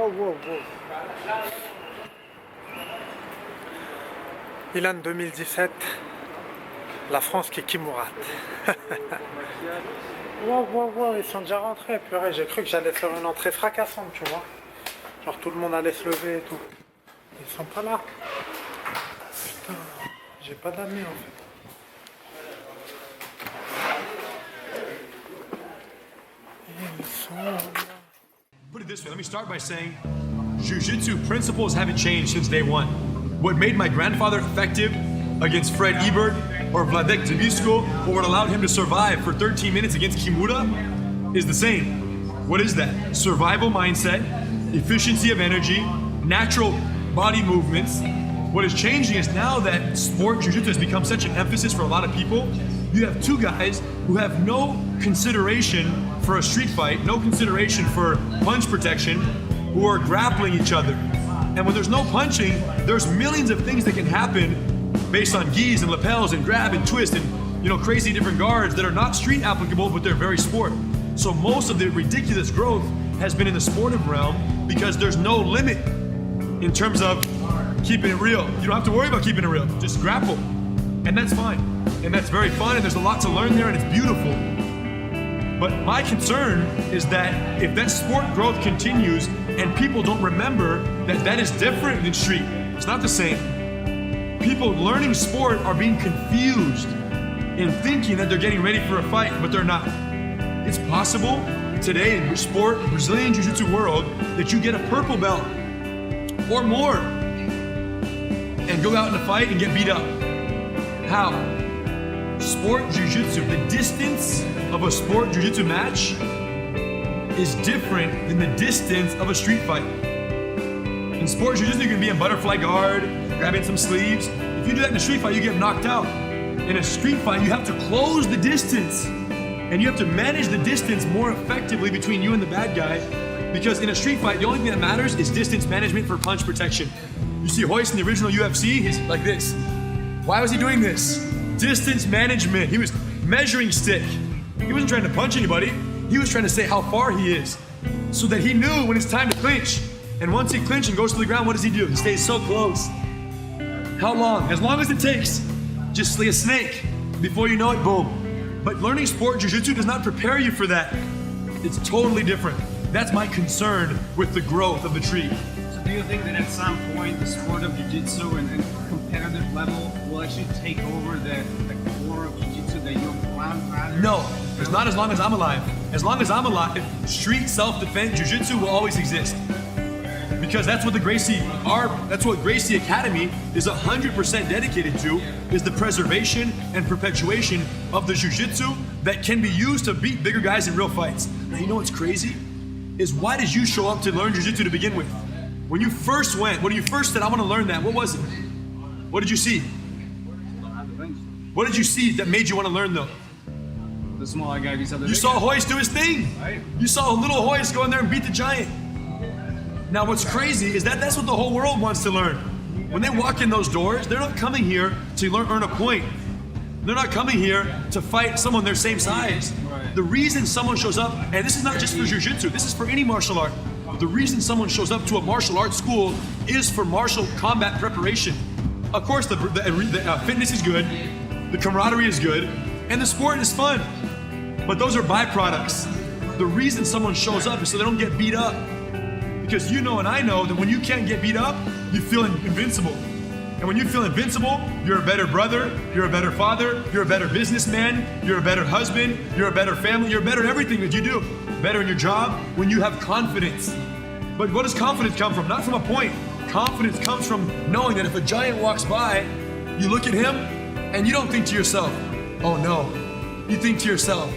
wow, wow. Milan 2017, la France qui Kimourat. Wow, wow, wow, ils sont déjà rentrés. Purée, j'ai cru que j'allais faire une entrée fracassante, tu vois. Genre tout le monde allait se lever et tout. Ils sont pas là. Putain, j'ai pas d'amis en fait. Ils sont là. Put it this way, let me start by saying, Jiu-Jitsu principles haven't changed since day one. What made my grandfather effective against Fred Ebert or Vladek Zabisco, or what allowed him to survive for 13 minutes against Kimura, is the same. What is that? Survival mindset, efficiency of energy, natural body movements. What is changing is now that sport Jiu-Jitsu has become such an emphasis for a lot of people, you have two guys who have no consideration for a street fight, no consideration for punch protection, who are grappling each other. And when there's no punching, there's millions of things that can happen based on gis and lapels and grab and twist and crazy different guards that are not street applicable, but they're very sport. So most of the ridiculous growth has been in the sportive realm because there's no limit in terms of keeping it real. You don't have to worry about keeping it real, just grapple. And that's fine. And that's very fun, and there's a lot to learn there, and it's beautiful. But my concern is that if that sport growth continues and people don't remember that that is different than street, it's not the same. People learning sport are being confused in thinking that they're getting ready for a fight, but they're not. It's possible today in sport, Brazilian Jiu-Jitsu world, that you get a purple belt or more and go out in a fight and get beat up. How? Sport Jiu-Jitsu, the distance of a sport Jiu-Jitsu match is different than the distance of a street fight. In sport Jiu-Jitsu, you can be in butterfly guard, grabbing some sleeves. If you do that in a street fight, you get knocked out. In a street fight, you have to close the distance, and you have to manage the distance more effectively between you and the bad guy, because in a street fight, the only thing that matters is distance management for punch protection. You see Royce in the original UFC, he's like this. Why was he doing this? Distance management. He was measuring stick. He wasn't trying to punch anybody. He was trying to say how far he is so that he knew when it's time to clinch. And once he clinches and goes to the ground, what does he do? He stays so close. How long? As long as it takes. Just like a snake. Before you know it, boom. But learning sport Jiu-Jitsu does not prepare you for that. It's totally different. That's my concern with the growth of the tree. So do you think that at some point the sport of Jiu-Jitsu and competitive level will actually take over the core of Jiu-Jitsu that your grandfather? No, it's not as long as I'm alive. As long as I'm alive, street self-defense Jiu-Jitsu will always exist. Because that's what that's what Gracie Academy is 100% dedicated to, is the preservation and perpetuation of the Jiu-Jitsu that can be used to beat bigger guys in real fights. Now you know what's crazy? Is why did you show up to learn Jiu-Jitsu to begin with? When you first went, when you first said, I want to learn that, what was it? What did you see? What did you see that made you want to learn though? The smaller guy beats up the You big saw guy. Royce do his thing. Right. You saw a little Royce go in there and beat the giant. Now what's crazy is that that's what the whole world wants to learn. When they walk in those doors, they're not coming here to earn a point. They're not coming here to fight someone their same size. Right. The reason someone shows up, and this is not just for Jiu-Jitsu, this is for any martial art. The reason someone shows up to a martial arts school is for martial combat preparation. Of course, the fitness is good, the camaraderie is good, and the sport is fun. But those are byproducts. The reason someone shows up is so they don't get beat up. Because you know and I know that when you can't get beat up, you feel invincible. And when you feel invincible, you're a better brother, you're a better father, you're a better businessman, you're a better husband, you're a better family, you're better at everything that you do. Better in your job when you have confidence. But what does confidence come from? Not from a point. Confidence comes from knowing that if a giant walks by, you look at him and you don't think to yourself, oh no. You think to yourself,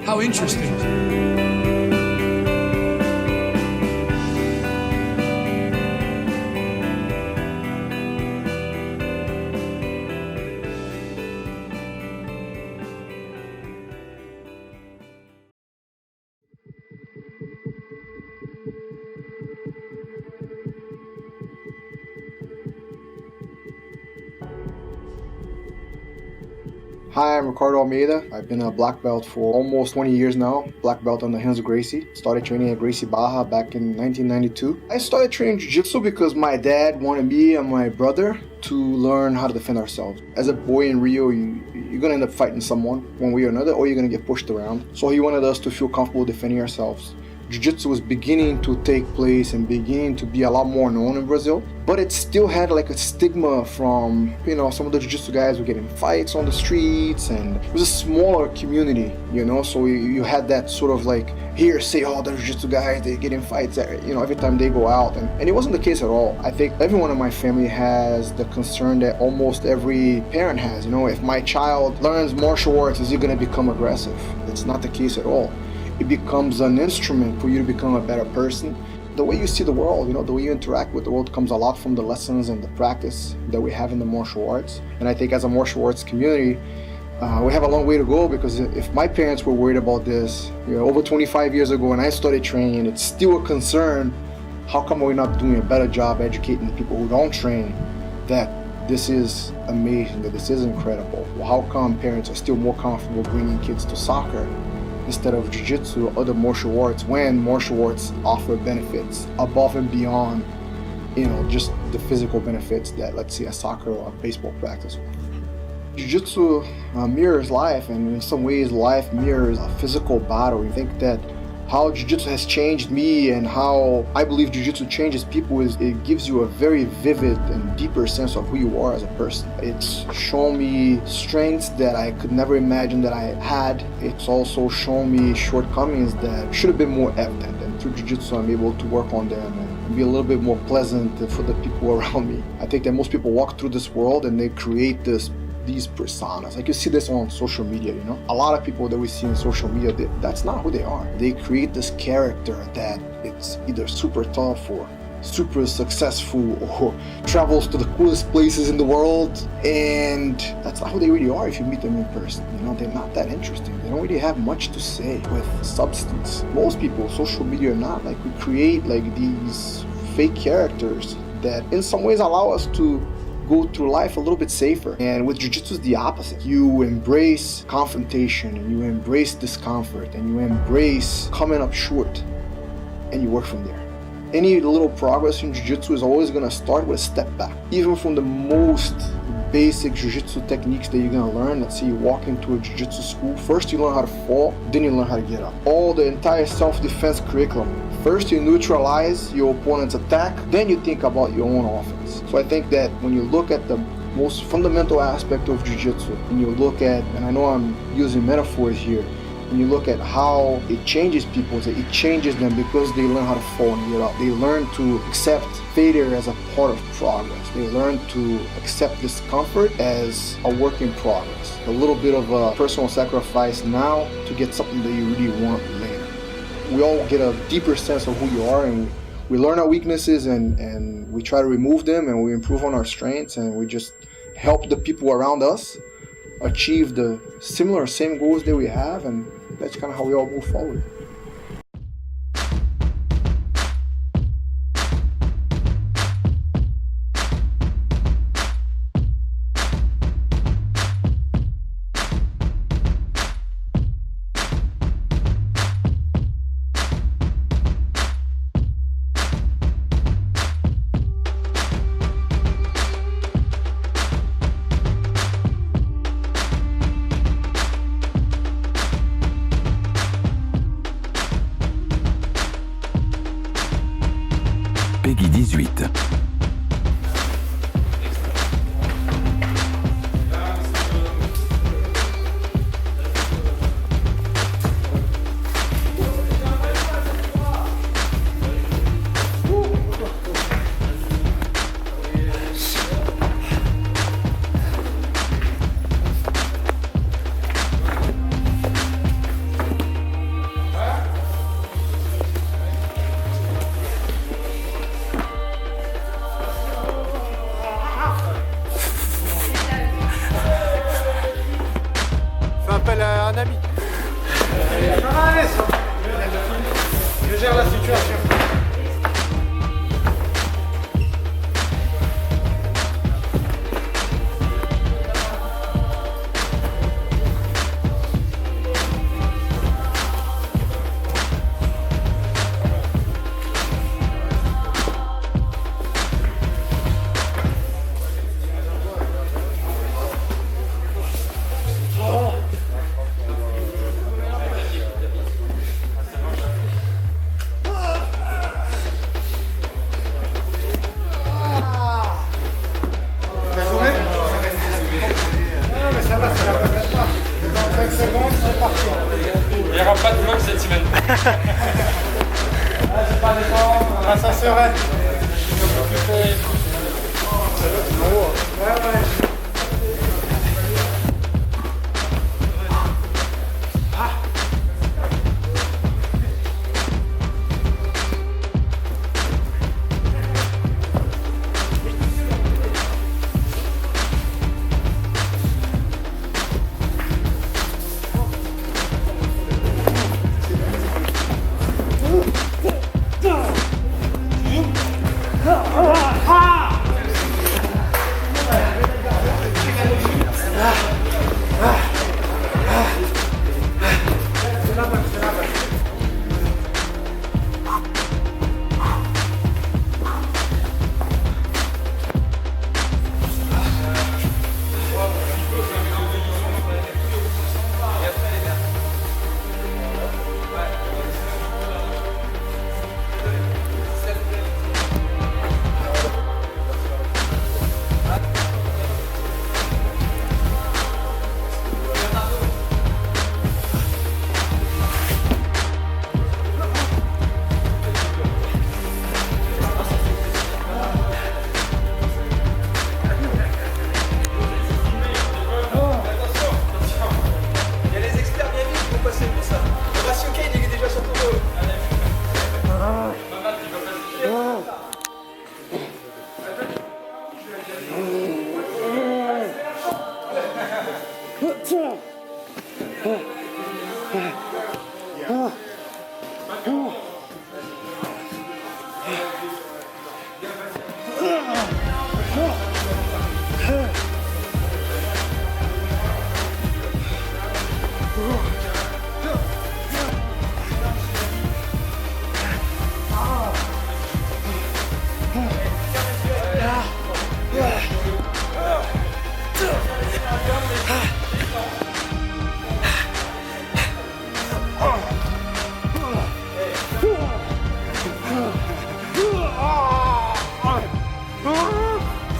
how interesting. Hi, I'm Ricardo Almeida. I've been a black belt for almost 20 years now. Black belt on the hands of Gracie. Started training at Gracie Barra back in 1992. I started training jiu-jitsu because my dad wanted me and my brother to learn how to defend ourselves. As a boy in Rio, you're gonna end up fighting someone one way or another, or you're gonna get pushed around. So he wanted us to feel comfortable defending ourselves. Jiu-jitsu was beginning to take place and beginning to be a lot more known in Brazil, but it still had like a stigma from, some of the jiu-jitsu guys were getting fights on the streets, and it was a smaller community, so you had that sort of like hearsay, oh, the jiu-jitsu guys, they get in fights, every time they go out, and it wasn't the case at all. I think everyone in my family has the concern that almost every parent has, if my child learns martial arts, is he gonna become aggressive? That's not the case at all. It becomes an instrument for you to become a better person. The way you see the world, the way you interact with the world comes a lot from the lessons and the practice that we have in the martial arts. And I think as a martial arts community, we have a long way to go, because if my parents were worried about this, over 25 years ago when I started training, it's still a concern. How come we're not doing a better job educating the people who don't train that this is amazing, that this is incredible? Well, how come parents are still more comfortable bringing kids to soccer instead of jiu-jitsu or other martial arts, when martial arts offer benefits above and beyond, just the physical benefits that, let's say, a soccer or a baseball practice? Jiu-jitsu mirrors life, and in some ways life mirrors a physical battle. You think that how jiu-jitsu has changed me and how I believe jiu-jitsu changes people is it gives you a very vivid and deeper sense of who you are as a person. It's shown me strengths that I could never imagine that I had. It's also shown me shortcomings that should have been more evident, and through jiu-jitsu I'm able to work on them and be a little bit more pleasant for the people around me. I think that most people walk through this world and they create these personas. Like you see this on social media, a lot of people that we see in social media, that's not who they are. They create this character that it's either super tough or super successful or travels to the coolest places in the world, and that's not who they really are if you meet them in person. They're not that interesting. They don't really have much to say with substance. Most people, social media or not, like we create like these fake characters that in some ways allow us to go through life a little bit safer. And with jiu-jitsu, it's the opposite. You embrace confrontation, and you embrace discomfort, and you embrace coming up short, and you work from there. Any little progress in jiu-jitsu is always going to start with a step back. Even from the most basic jiu-jitsu techniques that you're going to learn. Let's say you walk into a jiu-jitsu school, first you learn how to fall, then you learn how to get up. All the entire self-defense curriculum. First you neutralize your opponent's attack, then you think about your own offense. So I think that when you look at the most fundamental aspect of jiu-jitsu, and you look at, and I know I'm using metaphors here, when you look at how it changes people, it changes them because they learn how to fall and get up. They learn to accept failure as a part of progress. They learn to accept discomfort as a work in progress. A little bit of a personal sacrifice now to get something that you really want later. We all get a deeper sense of who you are, and we learn our weaknesses and we try to remove them, and we improve on our strengths, and we just help the people around us achieve the same goals that we have, and that's kind of how we all move forward. Peggy 18. Un ami. Allez, je gère la situation. c'est vrai. Ouais, ouais.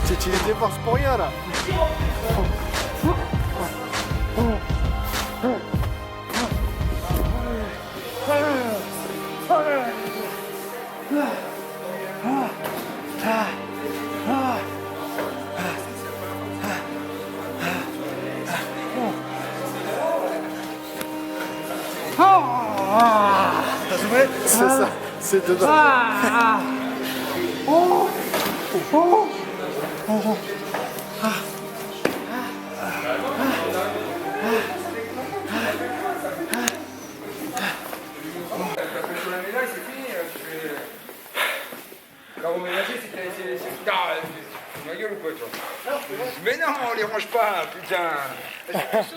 Tu utilisé force pour rien là. C'est ça, c'est dedans. Ma gueule ou quoi toi? Mais non, on les range pas, putain.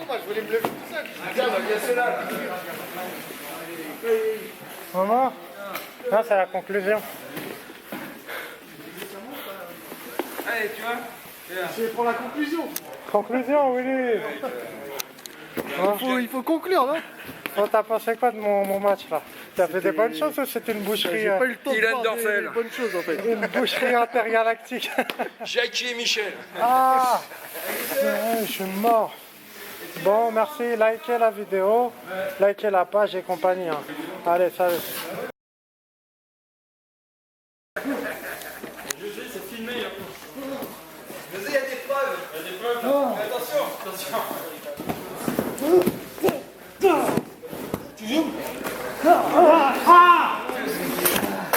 Moi je voulais me lever tout seul. Regarde, il y a ceux-là. Maman? Non, c'est la conclusion. Allez, tu vois? C'est pour la conclusion. Conclusion, Willy. Il faut conclure, non? Oh, t'as pensé quoi de mon match là? T'as fait des bonnes choses ou c'était une boucherie? J'ai pas eu le temps de Dylan voir des Dorfel. bonnes choses en fait. Une boucherie intergalactique. Jackie et Michel. Ah, ouais, je suis mort. Bon, merci. Likez la vidéo, likez la page et compagnie. Hein. Allez, salut. C'est filmé. Mais il y a des preuves. Il y a des preuves. Attention.